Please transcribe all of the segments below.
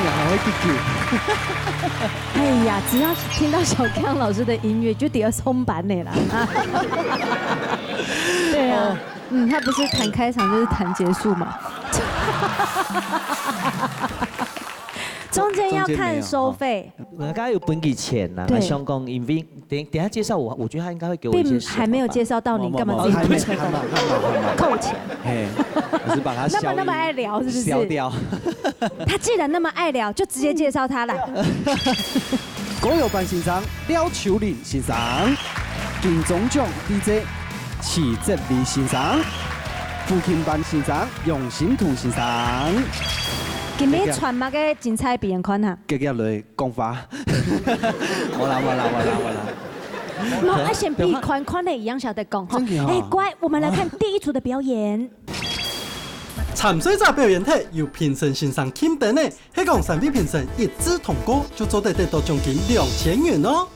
人还会记住。哎呀，只要听到小康老师的音乐，就得要松板你啦。对啊，他不是弹开场就是弹结束嘛。中间要看收费。刚刚有本给钱呐，香港因为等下介绍我觉得他应该会给我一些。还没有介绍到你，干嘛自己扣钱？嘿，我是把他那么爱聊是不是？消掉。他既然那么爱聊，就直接介绍他了。歌友版欣赏廖秋玲欣赏，金钟奖 DJ 齐振明欣赏，父亲版欣赏用心图欣赏。今日穿嘛个精彩表演款啊！继续来讲法。我啦。那先比款的一样晓得讲哈。哎，乖，我们来看第一组的表演。参赛者表演体由评审欣赏钦定的，迄讲3位评审一致通过，就做得到奖金2000元哦。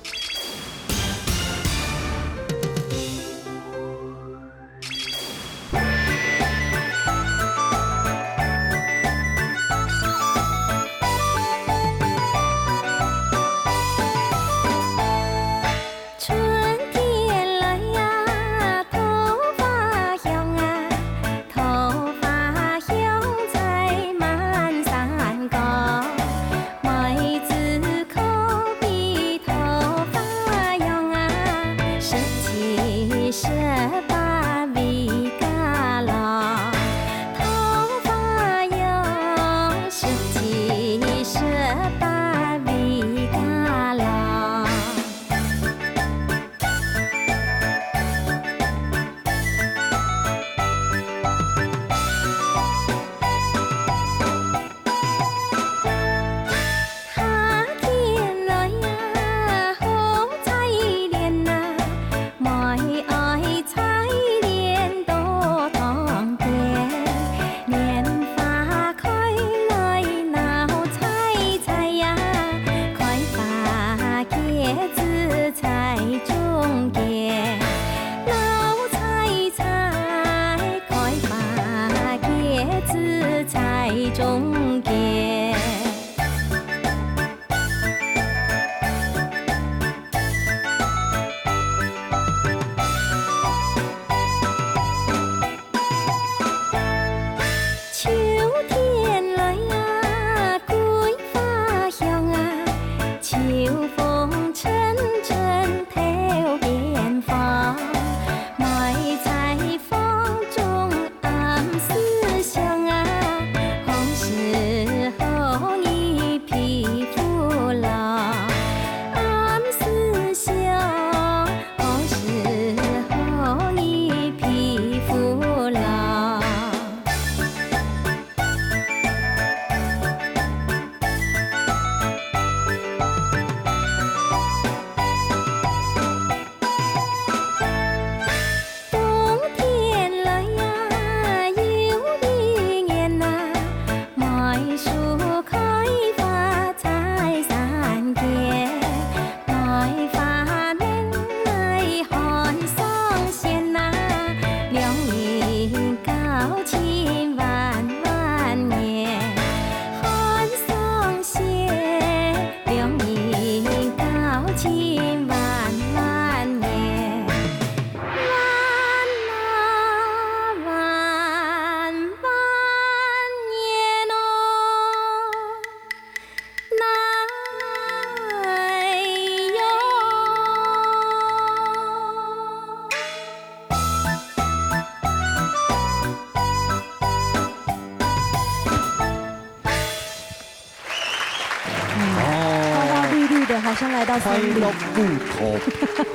好像来到欢迎到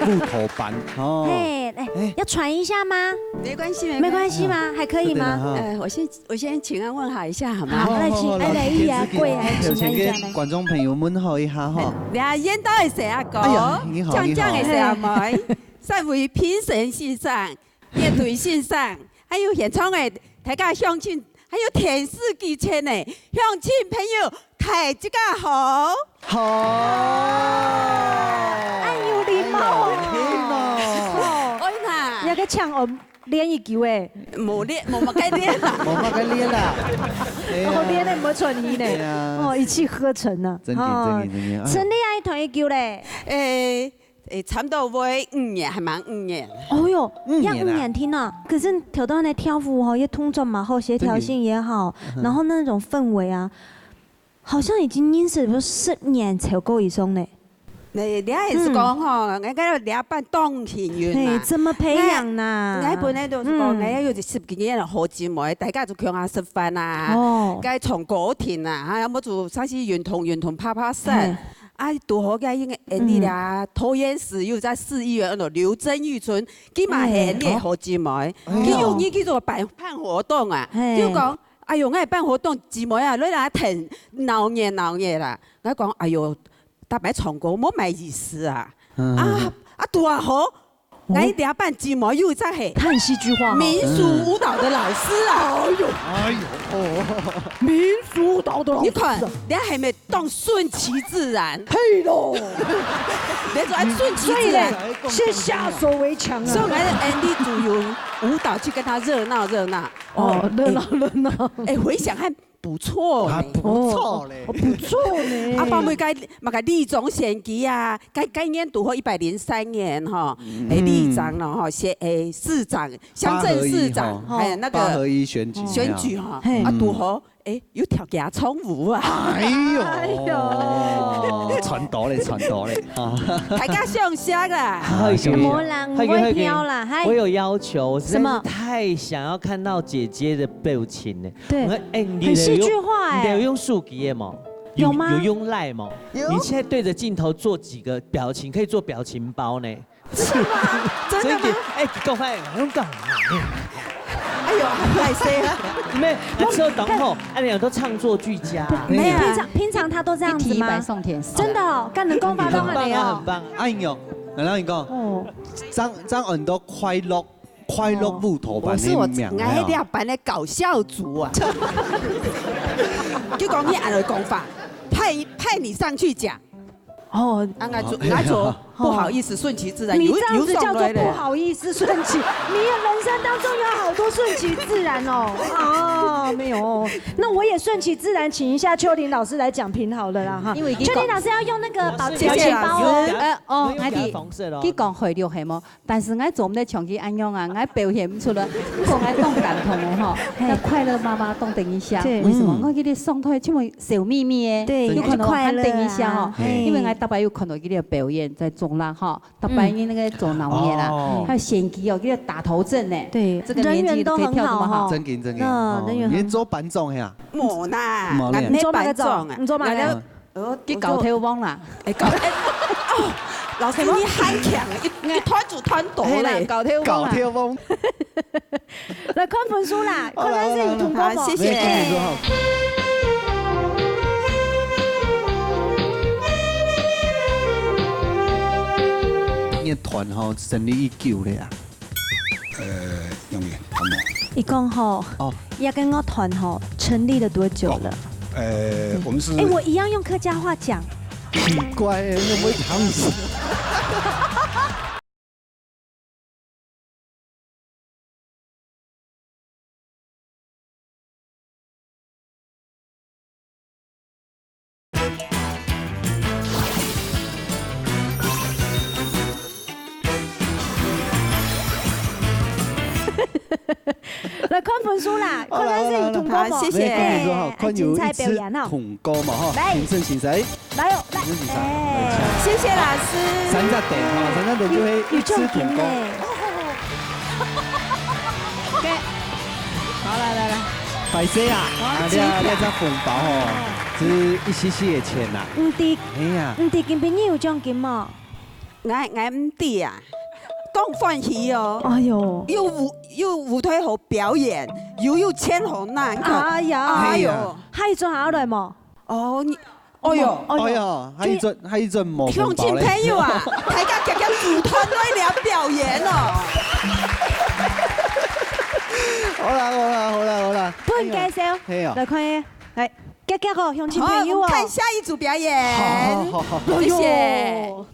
木头班哦。哎，要传一下吗？没关系，没关系吗？还可以吗？我先请安问好一下好吗？好，来请来一啊，跪啊，请安一下来。观众朋友问候一下哈。俩烟刀是谁啊哥？酱酱的谁啊妹？三位评审欣赏，乐队欣赏，还有现场的大家乡亲，还有电视机前的乡亲朋友，大家好。好。哎呦，礼貌。哎呀，那个唱我練一球誒，冇練，冇該練啦，冇乜嘅練啦。哦，練得唔好傳伊呢，哦，一氣呵成啊。真嘅，真嘅。陳麗愛團一球咧，差唔多會5年，還蠻5年。哦喲，要5年聽啊！可是跳到那跳舞哈，也動作嘛好，協調性也好，然後那種氛圍啊，好像已經認識咗10年才夠以上呢。你也是講吼，我嗰度兩班當團員啊，怎麼培養呢？我本來就是講，我要10幾年好姊妹，大家就強下食飯啊，該從果田啊，嚇有冇做啥子圓筒啪啪聲。啊，拄好嘅，因為你倆陶淵時又在4億元嗰度，劉真玉春，佢嘛係你好姊妹，佢用呢叫做辦活動啊，就講，哎呦，我係辦活動，姊妹啊，你倆停鬧嘢啦，我講，哎呦，大擺唱歌冇咩意思啊，拄好。我兩班姊妹又在係看戲劇化民俗舞蹈的老師啊！哎呦，民俗舞蹈的老師，你看，你係咪當順其自然？係咯，你就係順其自然，先下手為強啊！所以我你就用舞蹈去跟他熱鬧。哦，熱鬧。哎，回想還不錯，不錯咧，不錯呢。阿爸妹該嘛個李總選舉啊，該年度和103年哈，里長咯哈，市長、鄉鎮市長，還有那個8合1選舉哈，拄好。有跳夾衝舞啊！哎呦，傳到咧，大家想象啦，冇啦，唔會跳啦，我有要求，什麼？太想要看到姐姐的表情呢。對，很戲劇化哎。你有用手機嗎？有嗎？有用賴嗎？你現在對着鏡頭做幾個表情，可以做表情包呢。真的嗎？真的嗎？哎，夠快，用講。哎呦，太衰了！沒，之後等候，哎，兩都唱作俱佳。沒有，平常他都這樣子嗎？送甜食，真的哦，幹能夠發動了沒有？很棒。哎呦，然後你講，哦，張很多快樂舞蹈班的名啊！我哋班的搞笑組啊，就講你按個講法，派你上去講。哦，那做不好意思，順其自然。你這樣子叫做不好意思，順其。你人生當中有好多順其自然哦。啊，沒有。那我也順其自然，請一下秋玲老師來講評好了啦哈。因為秋玲老師要用那個表情包哦，我哋講會了係冇，但是我做唔得長期安樣啊，我表現唔出來，講我動感同嘅嗬。那快樂媽媽動等一下，為什麼？我給你送台因為小秘密嘅，對，有可能喊等一下哈，因為我特別有看到佢哋表演在中浪哈，特別因那個做腦演啦，還有顯技哦，佢哋打頭陣呢，對，這個年紀都可以跳這麼好，真嘅，你做班長呀？冇啦，你做班長啊？唔做班長，佢搞跳網啦，哦，老師你很強，一團組團多嘞，搞跳網。來看本書啦，看看是有通過冇？謝謝。你團吼成立已久了呀？用年好冇？一共吼，要跟我團吼成立了多久了？我們是。我一樣用客家話講。奇怪，你有冇嘗試？來看本書啦，看看是有通過冇？謝謝。看有一次通過嘛哈，評審審査。來哦，來，謝謝老師。三隻地哈，三隻地就會一次通過。好來，快些啊！你隻紅包哦，是一絲絲嘅錢啦。唔啲，哎呀，唔啲，今邊有獎金冇？我唔啲啊。講歡喜哦！哎呦，又舞台好表演，又簽紅那個。哎呀，哎呦，還做下來冇？哦，哎呦，還一陣冇紅包咧。鄉親朋友啊，大家夾夾組團來了表演哦。好啦，不介紹，來看嘢，係夾夾個鄉親朋友啊。看下一組表演。好，謝謝。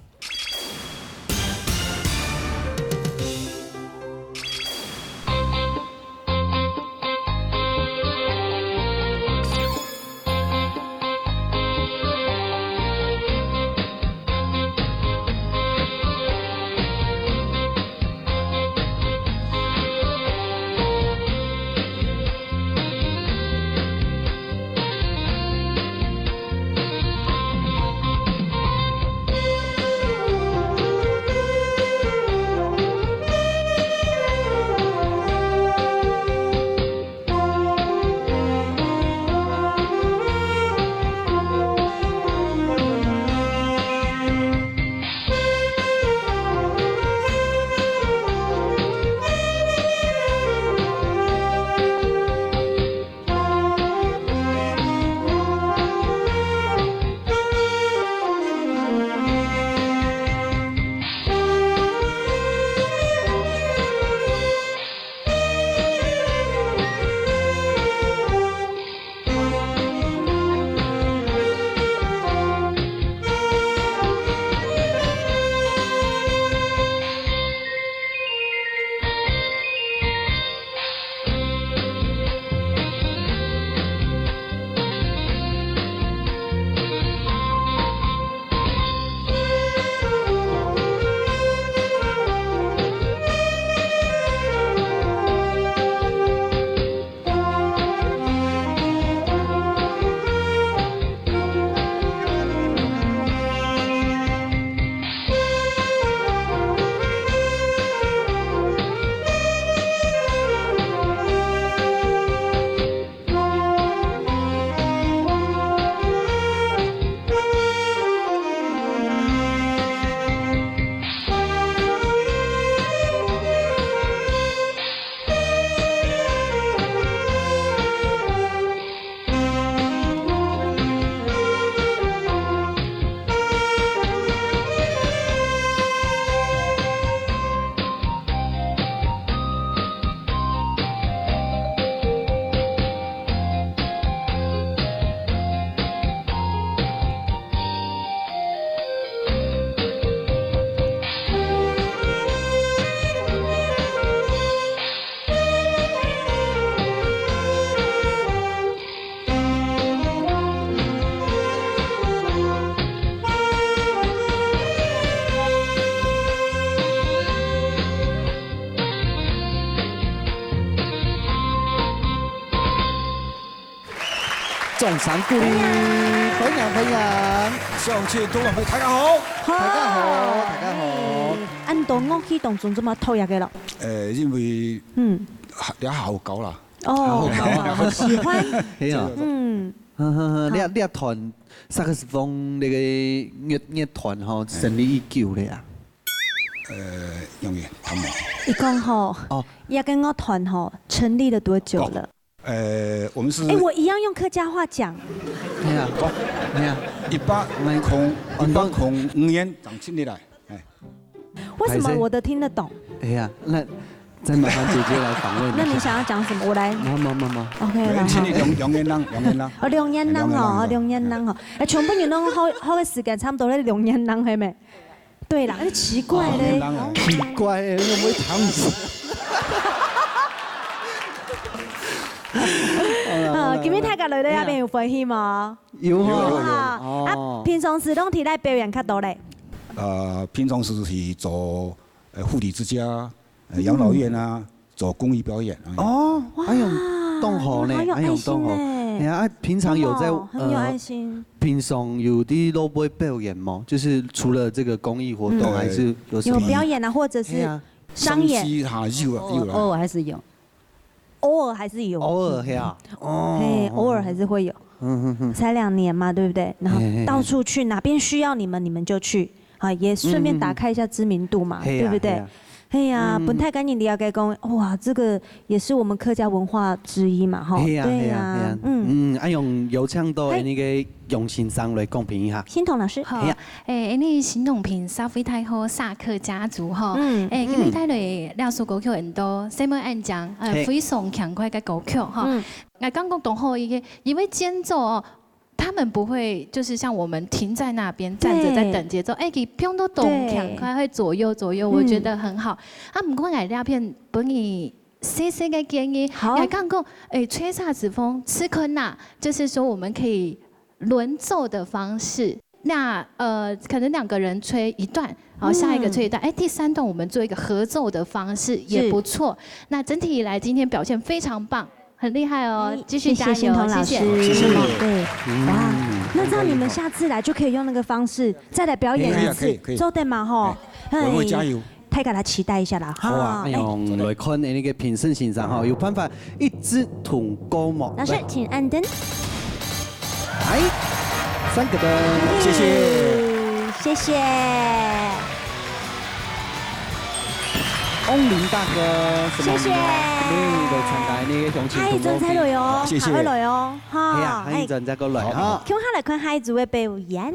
掌声鼓励，欢迎！上次多位大家好，大家好。按動樂器當中做乜偷入嘅咯？因為你好高啦。哦，好喜歡。係啊。你團薩克斯風那個樂團吼成立已久了呀？永遠他們。你講吼，一個樂團吼成立了多久了？我們是。我一樣用客家話講。係啊，係啊，1805年成立來。為什麼我都聽得懂？哎呀，那再麻煩姐姐來訪問。那你想要講什麼？我來。冇。OK 啦。兩年人。兩年人嗬。全部人都開嘅時間差唔多咧，兩年人係咪？對啦，奇怪咧。奇怪，你有冇嘗試？見面睇個女仔一邊有歡喜嘛？有。平常時都睇嚟表演較多咧。平常時是做護理之家、養老院啊，做公益表演。哦，還有動學呢，還有動學。係啊，平常有在很有愛心。平常有啲都會表演嗎？就是除了這個公益活動，還是有什麼？有表演啊，或者是商演。偶爾還是有。偶爾還是有。偶爾係啊。哦。偶爾還是會有。才2年嘛，對不對？然後到處去，哪邊需要你們就去。啊，也順便打開一下知名度嘛，對不對？哎呀，本太趕緊了解講，哇，這個也是我們客家文化之一嘛，哈。對呀，用有請到那個楊先生來公平一下。欣彤老師，好，呢新農品消費太好，薩客家族哈，今日睇嚟廖叔歌曲很多，什麼演講，非常強快嘅歌曲哈。我剛剛懂後一個，因為間奏哦。他們不會就是像我們停在那邊站着在等節奏，哎，佢飄都動強快會左右，我覺得很好。唔過我呢片本意細細嘅建議，也講過，吹薩子風吃坤呐，就是說我們可以輪奏的方式。那可能2個人吹一段，然後下一個吹一段，第3段我們做一個合奏的方式也不錯。那整體以來今天表現非常棒。很厲害哦，繼續加油，謝謝。對，哇，那這樣你們下次來就可以用那個方式再來表演一次，做得嘛吼？我會加油。太給他期待一下啦。好啊，用來看那個評審欣賞哈，有辦法一支同歌幕。老師，請按燈。來，3個燈，謝謝，謝謝。翁林大哥，謝謝。你來參加呢個鄉親同樂會，係陣再來哦，謝謝。來哦，嚇。係啊，係陣再過來哈。咁下來看下一組嘅表演。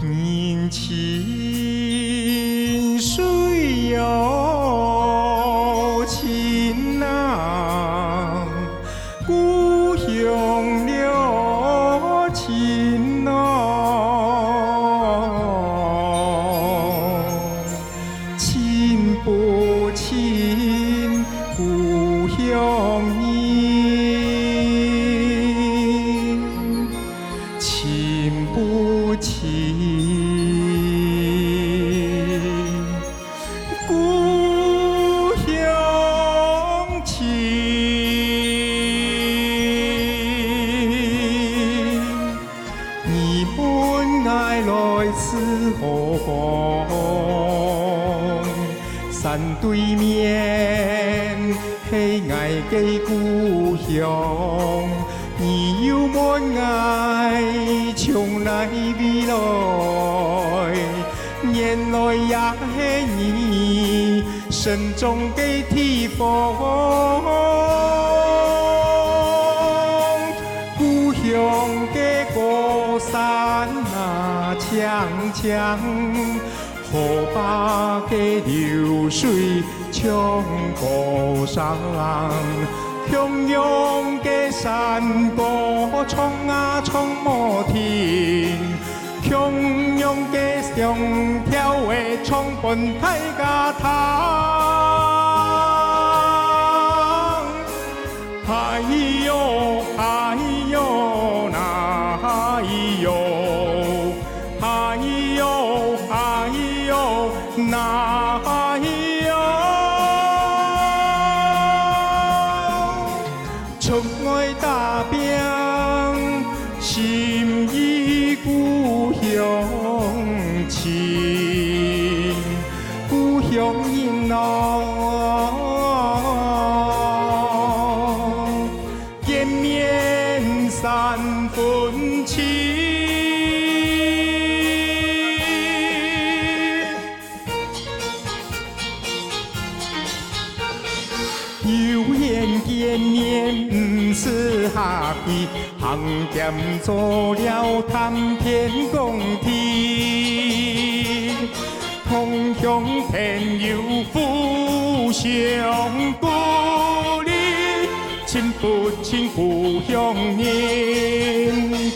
年輕水有情郎，故鄉留情郎，親不親故鄉人，親不親。山對面係愛嘅故鄉，你有滿愛從來未來，原來也係你心中嘅地方。故鄉嘅歌聲那長長。河壩嘅流水唱歌聲，洶湧嘅山歌唱啊唱無停，洶湧嘅上跳嘅唱伴大家堂，太陽出外打拼，心依故乡情，故乡人见面三分情。有缘见面不是客气，行店做了谈天讲天，同乡朋友互相鼓励，亲不亲故乡人，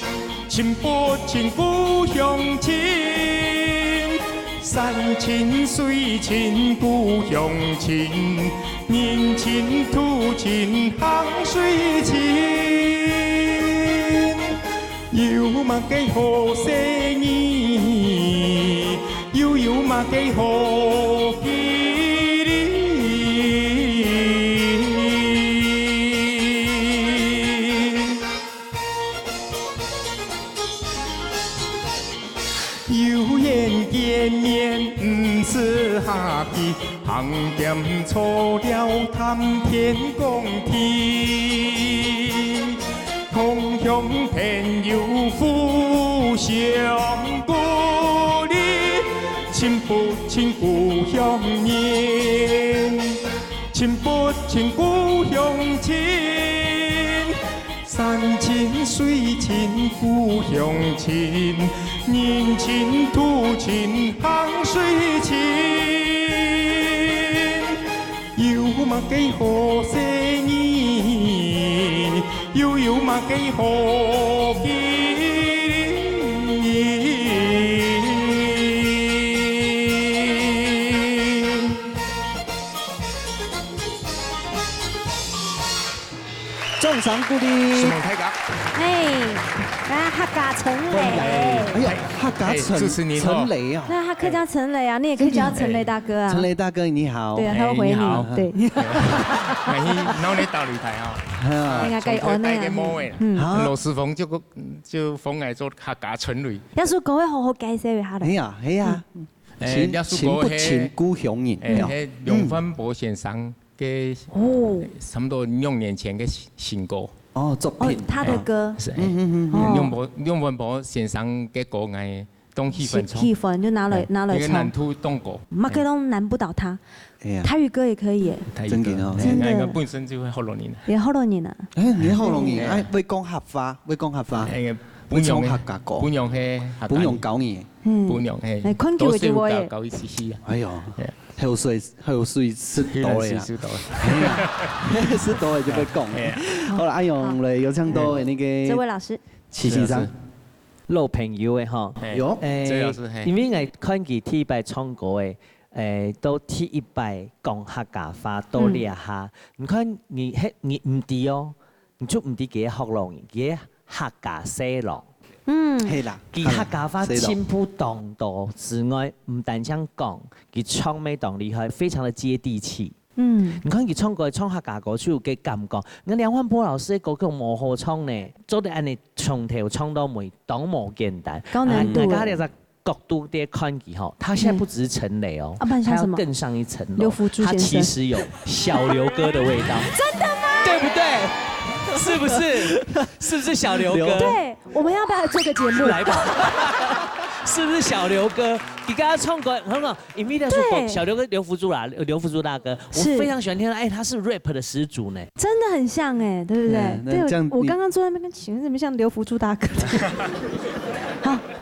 亲不亲故乡情。山亲水亲故乡亲，人亲土亲行水亲。有嘛给好生意，有嘛给好吉利。有缘见面不是客气，行店错了谈天讲天，同乡朋友互相鼓励，亲不亲故乡人，亲不亲故乡情。山亲水亲故乡亲，人亲土亲行水亲。有嘛给好生意，有嘛给好吉利。掌声鼓励。是蒙太哥。哎，客家陈磊。哎呀，客家陈磊啊。那他客家陈磊啊，你也可以叫陈磊大哥啊。陈磊大哥你好。对啊，他会回你。对。那你到擂台啊？应该该安那样。罗斯峰就封来做客家陈磊。要是各位好好介绍一下嘞。哎呀。亲不亲故乡人？梁van博先生嘅差不多6年前嘅新歌。作品。他的歌。是。梁van博先生嘅歌嗌东气氛唱。气氛就拿来唱。南土东歌。马克龙难不倒他。台语歌也可以耶。真嘅哦。真的。本身就会好多年。也好多年啦。你好容易，會講客話，會講客話。本用客家歌。本用係。本用9年。本用係。昆橋嘅喎。9意思係。哎呦。後水識多嘅啦，識多嘅就被講。好啦，阿勇嚟有唱到那個。這位老師。齊先生。老朋友嘅嗬。有。因為我看佢第一擺唱歌嘅，都第一擺講客家話都厲害。你看你唔知哦，你就唔知幾學郎，幾客家細郎。係啦，佢客家話進步當多之外，唔單止講，佢唱咩當厲害，非常的接地氣。你看佢唱歌唱客家歌曲嘅感覺，我梁van博老師嘅歌曲冇好唱呢，做得安尼從頭唱到尾，當冇簡單。高難度。大家在角度啲看佢嗬，他現在不只是陳磊哦，他要更上一層樓。他其實有小劉哥的味道。真的嗎？對不對？是不是？是不是小劉哥？对，我们要不要做个节目？来吧，是不是小劉哥？你刚刚唱歌很好，因为他说小劉哥劉福珠啦，劉福珠大哥，我非常喜歡聽他，他是 rap 的始祖呢。真的很像哎，對不對？對，我剛剛坐在那邊跟請問怎麼像劉福珠大哥？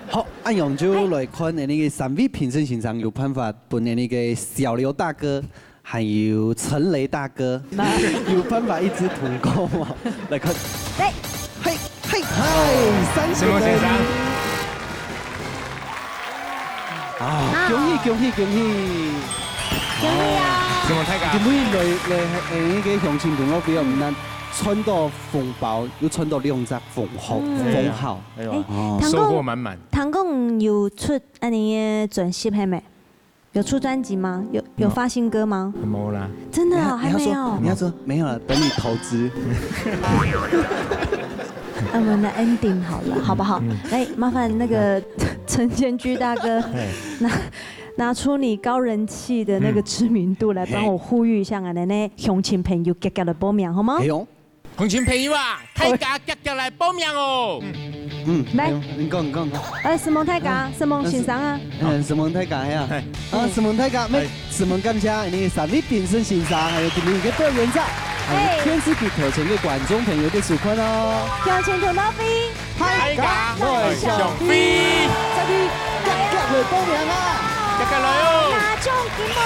好，阿勇就來看那個3位評審現場有辦法幫那個小劉大哥。還有陳雷大哥，有辦法一直通過嗎？來看，嘿，30個人，恭喜啊！今尾來個鄉親朋友比較唔難，穿到風包，又穿到2隻風號，收穫滿滿。唐公有出安尼嘅專輯係咪？有出专辑吗？有发新歌吗？没啦。真的还没有。你要说没有了，等你投资。我们的 ending 好了，好不好？来，麻烦那个陈建居大哥拿出你高人气的那个知名度来帮我呼吁一下俺的呢乡亲朋友积极来报名好吗？乡亲朋友啊，大家积极来报名哦。来，你讲。什么大家，什么欣赏啊？什么大家呀？什么大家？什么感谢你三位评审欣赏，还有今天的表演者，还有天使给特请给观众朋友的纾困哦。乡亲同老飞，大家来上飞，这里积极来报名啊！积极来哦！拿奖金哦！